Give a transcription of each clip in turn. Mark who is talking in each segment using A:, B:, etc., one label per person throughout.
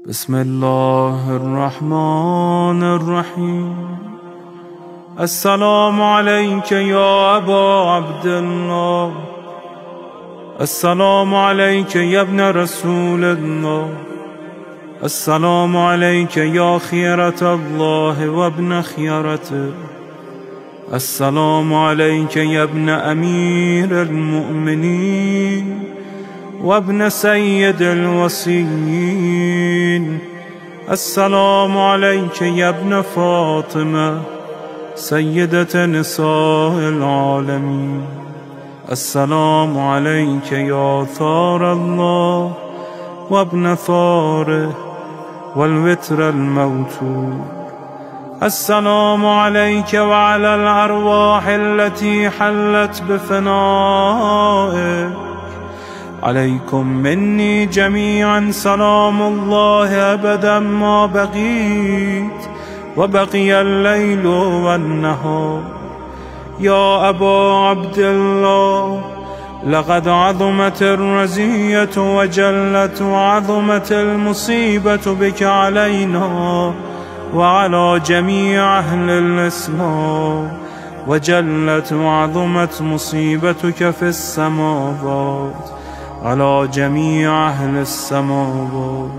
A: بسم الله الرحمن الرحيم. السلام عليك يا أبا عبد الله، السلام عليك يا ابن رسول الله، السلام عليك يا خيرة الله وابن خيرته، السلام عليك يا ابن أمير المؤمنين وابن سيد الوصيين، السلام عليك يا ابن فاطمة سيدة نساء العالمين، السلام عليك يا ثار الله وابن ثاره والوتر الموتور، السلام عليك وعلى الأرواح التي حلت بفنائك، عليكم مني جميعا سلام الله أبدا ما بقيت وبقي الليل والنهار. يا أبا عبد الله، لقد عظمت الرزية وجلت وعظمت المصيبة بك علينا وعلى جميع أهل الإسلام، وجلت وعظمت مصيبتك في السماوات على جميع أهل السماوات.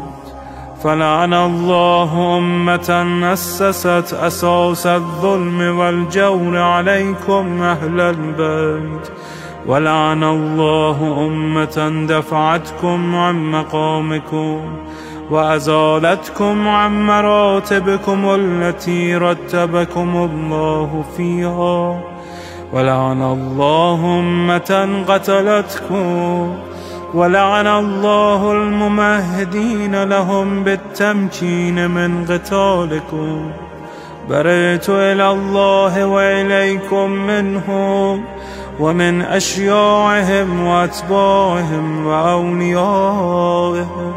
A: فلعن الله أمة أسست أساس الظلم والجور عليكم أهل البيت، ولعن الله أمة دفعتكم عن مقامكم وأزالتكم عن مراتبكم التي رتبكم الله فيها، ولعن الله أمة قتلتكم، ولعن الله الممهدين لهم بالتمكين من قتالكم. برئت إلى الله وإليكم منهم ومن أشياعهم وأتباعهم وأوليائهم.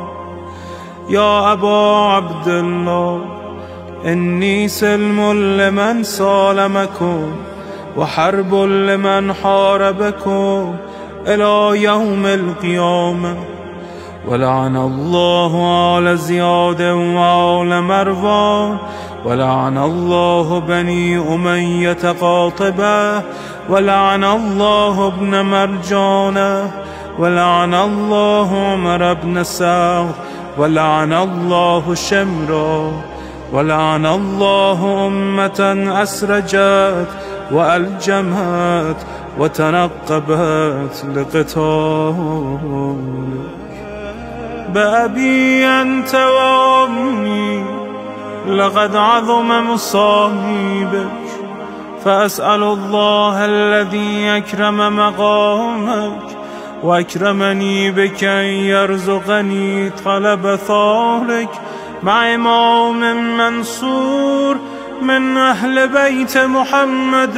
A: يا أبا عبد الله، إني سلم لمن سالمكم وحرب لمن حاربكم إلى يوم القيامة. ولعن الله آل زياد وآل مروان، ولعن الله بني أمية قاطبة، ولعن الله ابن مرجانة، ولعن الله عمر بن سعد، ولعن الله شمرا، ولعن الله أمة أسرجت وألجمت وتنقبت لقتالك. بأبي أنت وأمي لقد عظم مصائبك، فأسأل الله الذي أكرم مقامك وأكرمني بك أن يرزقني طلب ثارك مع إمام منصور من أهل بيت محمد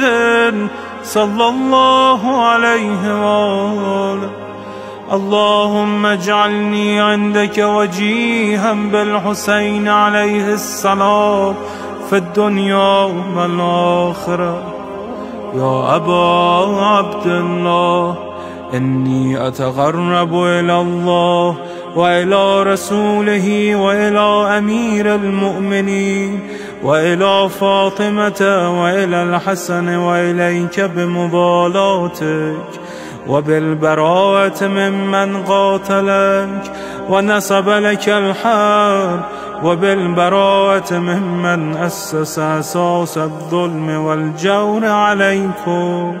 A: صلى الله عليه وآله. اللهم اجعلني عندك وجيها بالحسين عليه السلام في الدنيا والآخرة. يا أبا عبد الله، إني أتقرب إلى الله وإلى رسوله وإلى أمير المؤمنين وإلى فاطمة وإلى الحسن وإليك بمضالاتك وبالبراءة ممن قاتلك ونصب لك الحرب، وبالبراءة ممن أسس أساس الظلم والجور عليكم.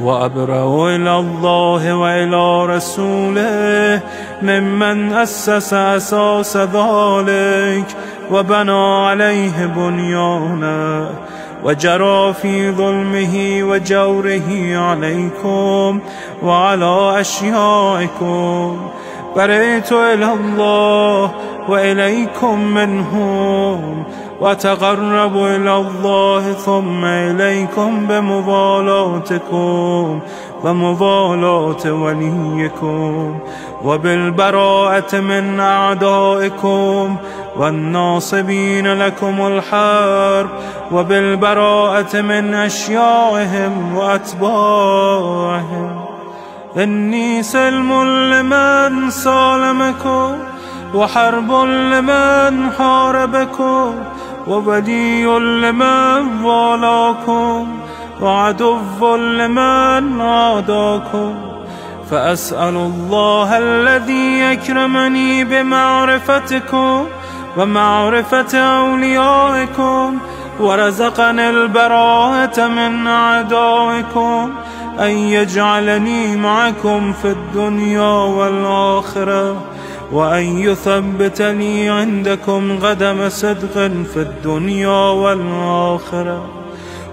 A: وأبرأ إلى الله وإلى رسوله ممن أسس أساس ذلك وبنى عليه بنيانا وجرى في ظلمه وجوره عليكم وعلى أشيائكم. برئت إلى الله وإليكم منهم، وتقرب إلى الله ثم إليكم بمضالاتكم ومضالاة وليكم، وبالبراءة من أعدائكم والناصبين لكم الحرب، وبالبراءة من أشياعهم وأتباعهم. إني سلم لمن سالمكم، وحرب لمن حاربكم، وولي لمن والاكم، وعدو لمن عاداكم. فأسأل الله الذي يكرمني بمعرفتكم ومعرفة أوليائكم، ورزقني البراءة من أعدائكم، أن يجعلني معكم في الدنيا والآخرة، وأن يثبتني عندكم قدم صدق في الدنيا والآخرة.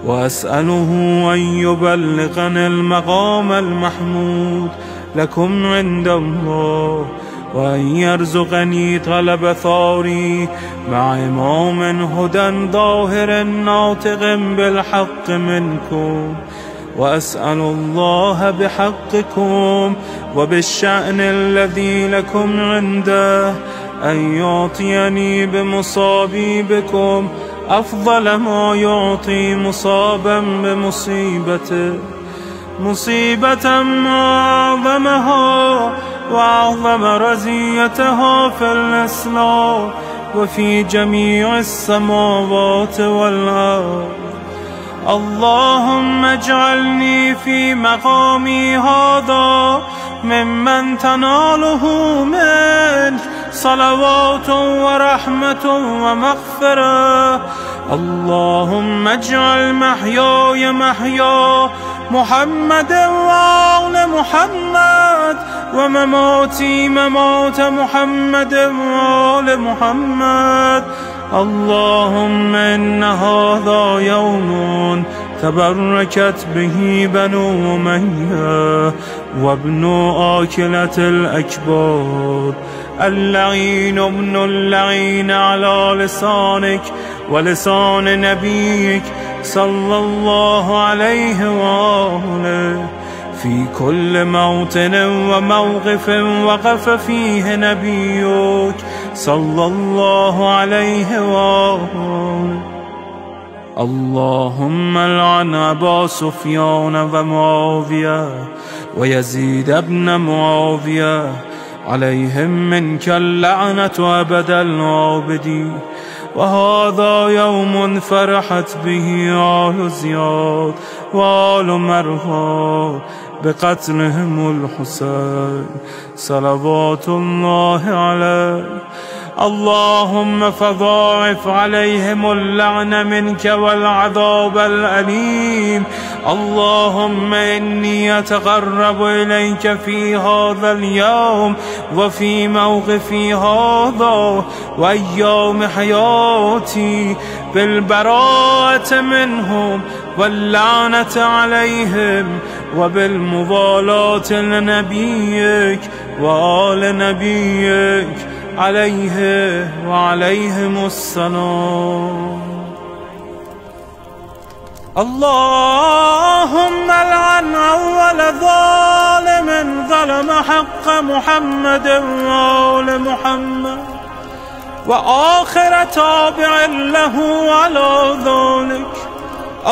A: وأسأله أن يبلغني المقام المحمود لكم عند الله، وأن يرزقني طلب ثاري مع إمام هدى ظاهر ناطق بالحق منكم. وأسأل الله بحقكم وبالشأن الذي لكم عنده أن يعطيني بمصابي بكم أفضل ما يعطي مصابا بمصيبته، مصيبة أعظمها وأعظم رزيتها في الإسلام وفي جميع السماوات والأرض. اللهم اجعلني في مقامي هذا ممن تناله منك صلوات ورحمة ومغفرة. اللهم اجعل محياي محيا محمد وآل محمد، ومماتي ممات محمد وآل محمد. اللهم إن هذا يوم تبركت به بنو أمية وابن آكلة الأكباد، اللعين ابن اللعين على لسانك ولسان نبيك صلى الله عليه وآله، في كل موطن وموقف وقف فيه نبيك صلى الله عليه وآله. اللهم لعن أبا سفيان ومعاوية ويزيد بن معاوية، عليهم منك اللعنة أبد العابدين. وهذا يوم فرحت به آل زياد وآل مروان بقتلهم الحسين صلوات الله عليه. اللهم فضاعف عليهم اللعن منك والعذاب الأليم. اللهم إني أتقرب إليك في هذا اليوم وفي موقفي هذا وأيام حياتي بالبراءة منهم واللعنة عليهم، وبالموالاة لنبيك وآل نبيك عليه وعليهم السلام. اللهم لعن أول ظالم ظلم حق محمد وآل محمد، وآخر تابع له على ذلك.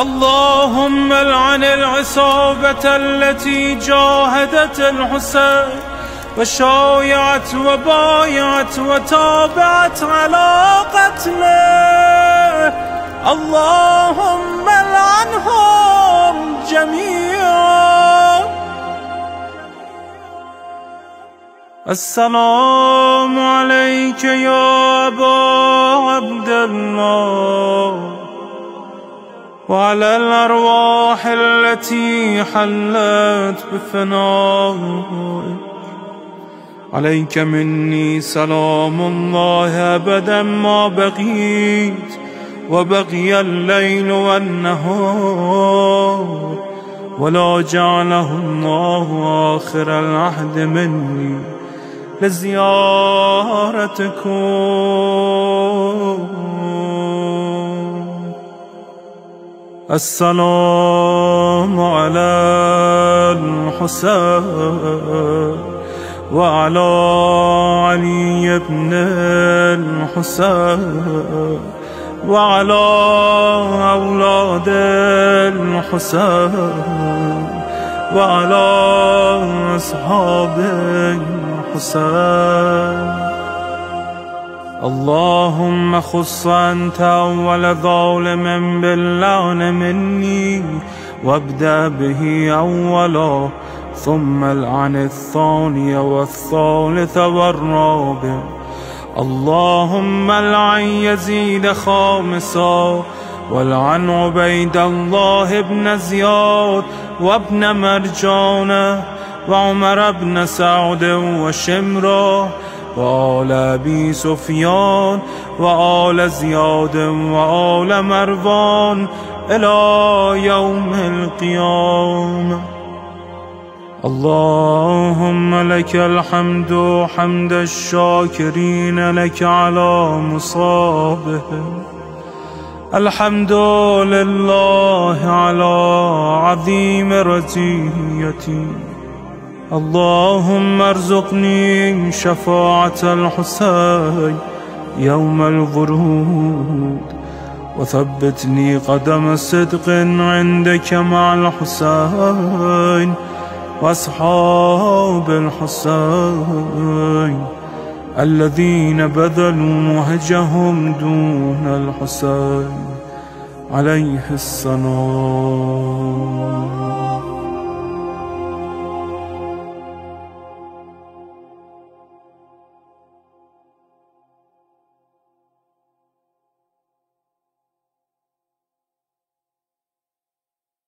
A: اللهم لعن العصابة التي جاهدت الحسين وشايعت وبايعت وتابعت على قتله. اللهم لعنهم جميعا. السلام عليك يا أبا عبد الله، وعلى الأرواح التي حلت بفنائك. عليك مني سلام الله أبدا ما بقيت وبقي الليل والنهار، ولا جعله الله آخر العهد مني لزيارتكم. السلام على الحسين وعلى علي بن الحسين وعلى أولاد الحسين وعلى أصحاب الحسين. اللهم خص أنت أول ظالم باللعن مني، وابدأ به أولا، ثم العن الثاني والثالث والرابع. اللهم العن يزيد خامسا، والعن عبيد الله بن زياد وابن مرجانة وعمر بن سعد وشمرة وآل أبي سفيان وآل زياد وآل مروان إلى يوم القيامة. اللهم لك الحمد حمد الشاكرين لك على مصابهم. الحمد لله على عظيم رزيتي. اللهم ارزقني شفاعة الحسين يوم الورود، وثبتني قدم صدق عندك مع الحسين وأصحاب الحسين الذين بذلوا مهجهم دون الحسين عليه السلام.